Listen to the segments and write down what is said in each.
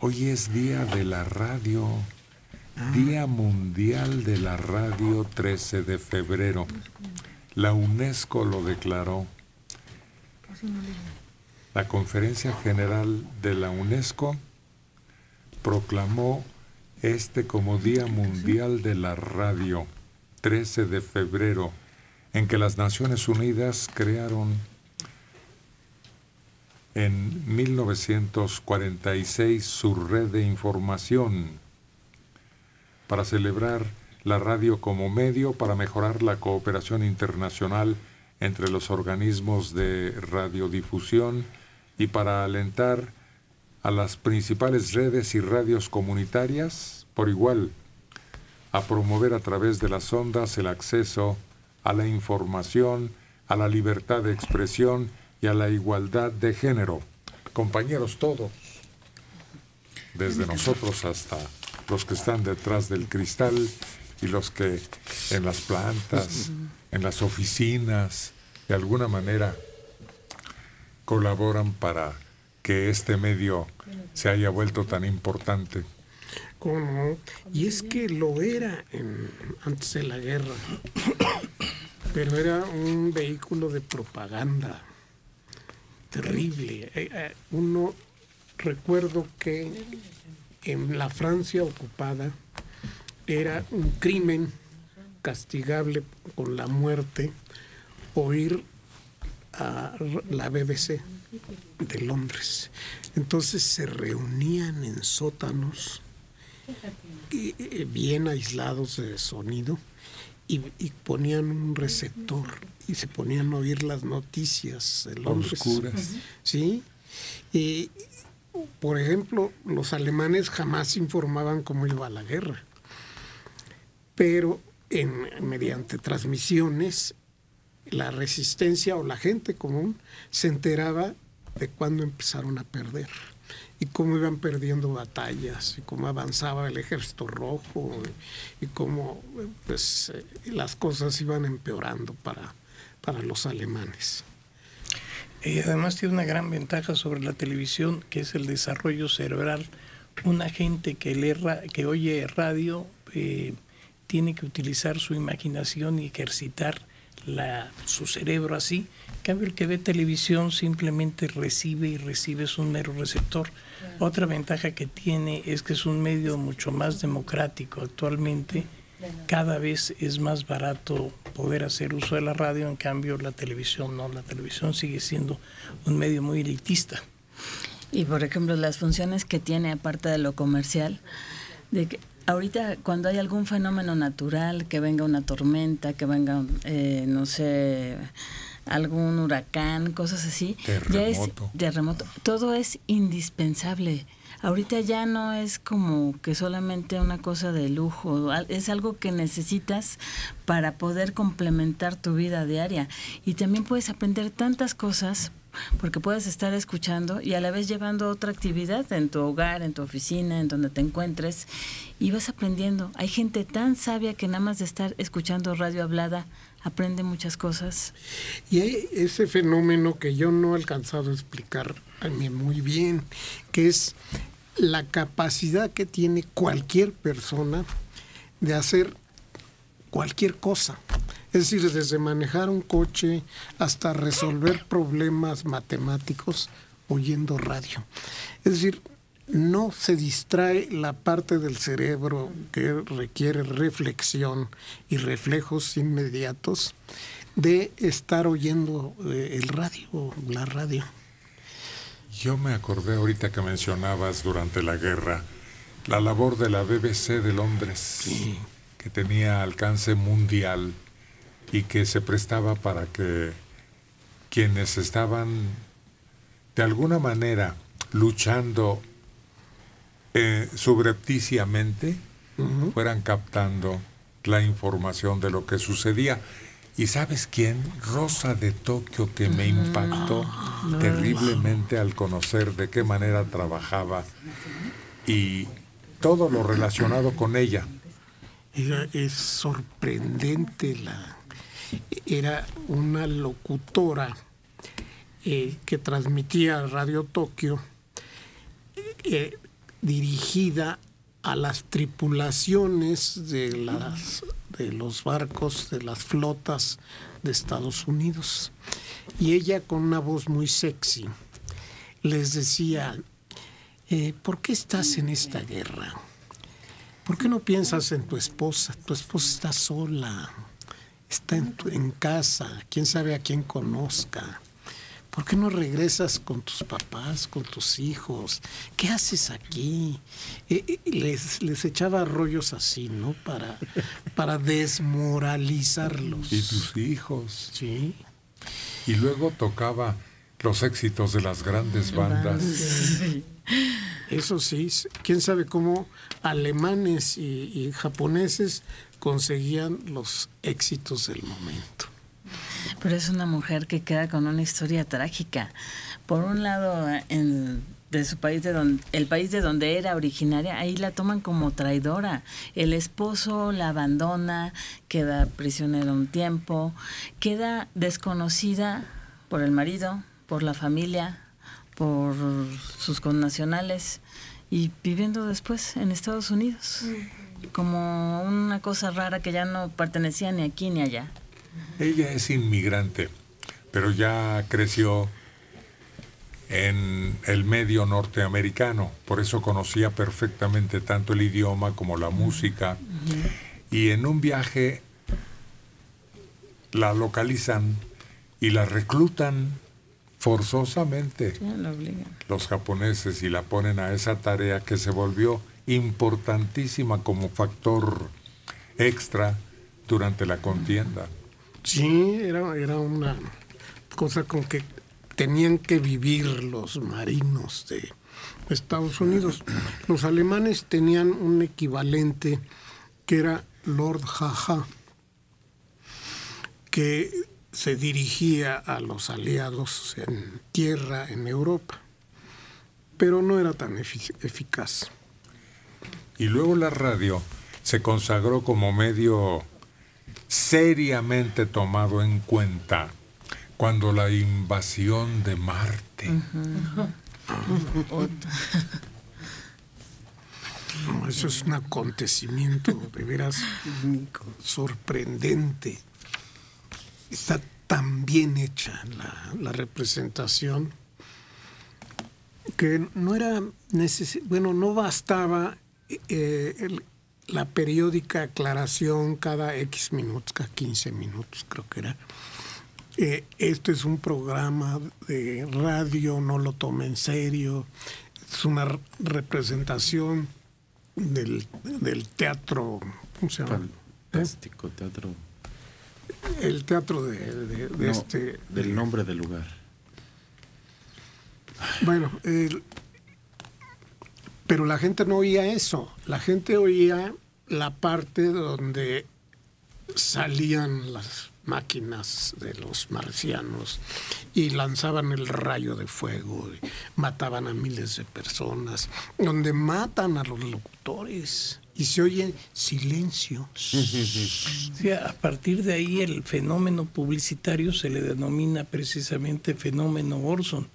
Hoy es Día de la Radio, Día Mundial de la Radio, 13 de febrero. La UNESCO lo declaró. La Conferencia General de la UNESCO proclamó como Día Mundial de la Radio, 13 de febrero, en que las Naciones Unidas crearon en 1946 su red de información para celebrar la radio como medio para mejorar la cooperación internacional entre los organismos de radiodifusión y para alentar a las principales redes y radios comunitarias por igual a promover a través de las ondas el acceso a la información, a la libertad de expresión y a la igualdad de género. Compañeros todos, desde nosotros hasta los que están detrás del cristal y los que en las plantas, en las oficinas, de alguna manera colaboran para que este medio se haya vuelto tan importante. ¿Cómo no? Y es que lo era antes de la guerra, pero era un vehículo de propaganda terrible. Recuerdo que en la Francia ocupada era un crimen castigable con la muerte oír a la BBC de Londres. Entonces se reunían en sótanos bien aislados de sonido y ponían un receptor y se ponían a oír las noticias de Londres. Oscuras. Sí. Y, por ejemplo, los alemanes jamás informaban cómo iba la guerra, pero mediante transmisiones la resistencia o la gente común se enteraba de cuándo empezaron a perder y cómo iban perdiendo batallas y cómo avanzaba el Ejército Rojo y cómo las cosas iban empeorando para los alemanes. Además tiene una gran ventaja sobre la televisión, que es el desarrollo cerebral. Una gente que oye radio tiene que utilizar su imaginación y ejercitar su cerebro así. En cambio, el que ve televisión simplemente recibe, es un mero receptor. Otra ventaja que tiene es que es un medio mucho más democrático. Actualmente cada vez es más barato poder hacer uso de la radio, en cambio la televisión no. La televisión sigue siendo un medio muy elitista. Y por ejemplo, las funciones que tiene, aparte de lo comercial, de que ahorita cuando hay algún fenómeno natural, que venga una tormenta, que venga, no sé, algún huracán, cosas así, terremoto, todo es indispensable. Ahorita ya no es como que solamente una cosa de lujo, es algo que necesitas para poder complementar tu vida diaria. Y también puedes aprender tantas cosas porque puedes estar escuchando y a la vez llevando otra actividad en tu hogar, en tu oficina, en donde te encuentres, y vas aprendiendo. Hay gente tan sabia que nada más de estar escuchando radio hablada aprende muchas cosas. Y hay ese fenómeno que yo no he alcanzado a explicar a mí muy bien, que es la capacidad que tiene cualquier persona de hacer cualquier cosa. Es decir, desde manejar un coche hasta resolver problemas matemáticos oyendo radio. Es decir, no se distrae la parte del cerebro que requiere reflexión y reflejos inmediatos de estar oyendo el radio, la radio. Yo me acordé ahorita que mencionabas durante la guerra la labor de la BBC de Londres, sí, que tenía alcance mundial y que se prestaba para que quienes estaban de alguna manera luchando subrepticiamente fueran captando la información de lo que sucedía. ¿Y sabes quién? Rosa de Tokio, que me impactó terriblemente al conocer de qué manera trabajaba y todo lo relacionado con ella. Es sorprendente. Era una locutora que transmitía Radio Tokio dirigida a las tripulaciones de los barcos, de las flotas de Estados Unidos. Y ella, con una voz muy sexy, les decía, ¿por qué estás en esta guerra? ¿Por qué no piensas en tu esposa? Tu esposa está sola, está en casa, quién sabe a quién conozca. ¿Por qué no regresas con tus papás, con tus hijos? ¿Qué haces aquí? Les echaba rollos así, ¿no? Para desmoralizarlos. ¿Y tus hijos? Sí. Y luego tocaba los éxitos de las grandes bandas. Sí. Eso sí, quién sabe cómo alemanes y japoneses conseguían los éxitos del momento. Pero es una mujer que queda con una historia trágica. Por un lado, de su país, el país de donde era originaria, ahí la toman como traidora. El esposo la abandona, queda prisionera un tiempo, queda desconocida por el marido, por la familia, por sus connacionales, y viviendo después en Estados Unidos como una cosa rara que ya no pertenecía ni aquí ni allá. Ella es inmigrante, pero ya creció en el medio norteamericano, por eso conocía perfectamente tanto el idioma como la música. Y en un viaje la localizan y la reclutan forzosamente los japoneses y la ponen a esa tarea que se volvió importantísima como factor extra durante la contienda. Sí, era una cosa con que tenían que vivir los marinos de Estados Unidos. Los alemanes tenían un equivalente que era Lord Jaja, que se dirigía a los aliados en tierra en Europa, pero no era tan eficaz. Y luego la radio se consagró como medio seriamente tomado en cuenta cuando la invasión de Marte. No, eso es un acontecimiento de veras sorprendente. Está tan bien hecha la representación que no era no bastaba la periódica aclaración cada X minutos, cada 15 minutos creo que era. Este es un programa de radio, no lo tome en serio, es una representación del teatro, ¿cómo se llama? Fantástico teatro. El teatro del nombre del lugar. Bueno, pero la gente no oía eso. La gente oía la parte donde salían las máquinas de los marcianos y lanzaban el rayo de fuego y mataban a miles de personas, donde matan a los locutores y se oye silencio. Sí, a partir de ahí el fenómeno publicitario se le denomina precisamente fenómeno Orson.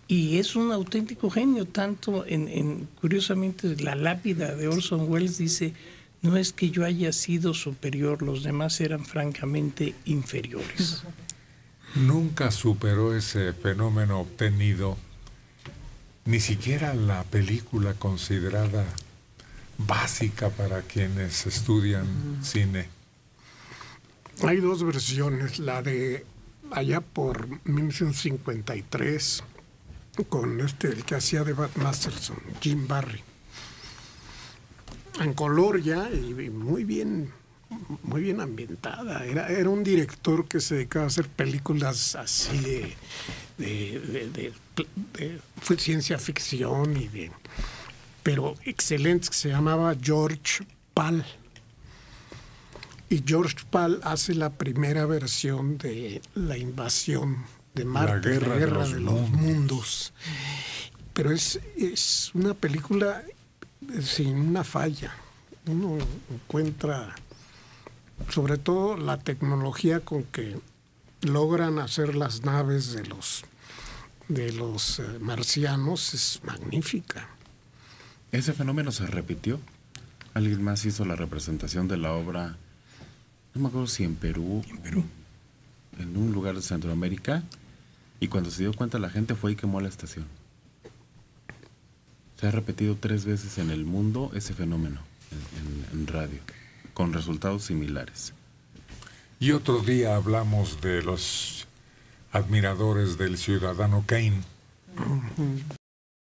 Y es un auténtico genio, tanto curiosamente la lápida de Orson Welles dice: no es que yo haya sido superior, los demás eran francamente inferiores. Nunca superó ese fenómeno obtenido, ni siquiera la película considerada básica para quienes estudian cine. Hay dos versiones, la de allá por 1953, con el que hacía de Bat Masterson, Jim Barry, en color ya y muy bien ambientada. Era un director que se dedicaba a hacer películas así fue ciencia ficción pero excelentes, que se llamaba George Pal. Y George Pal hace la primera versión de la invasión de Marte, la guerra de los mundos. Pero es una película sin una falla. Uno encuentra sobre todo la tecnología con que logran hacer las naves de los marcianos, es magnífica. Ese fenómeno se repitió. Alguien más hizo la representación de la obra, no me acuerdo si en Perú, en un lugar de Centroamérica, y cuando se dio cuenta la gente fue y quemó la estación. Se ha repetido 3 veces en el mundo ese fenómeno en radio, con resultados similares. Y otro día hablamos de los admiradores del ciudadano Kane.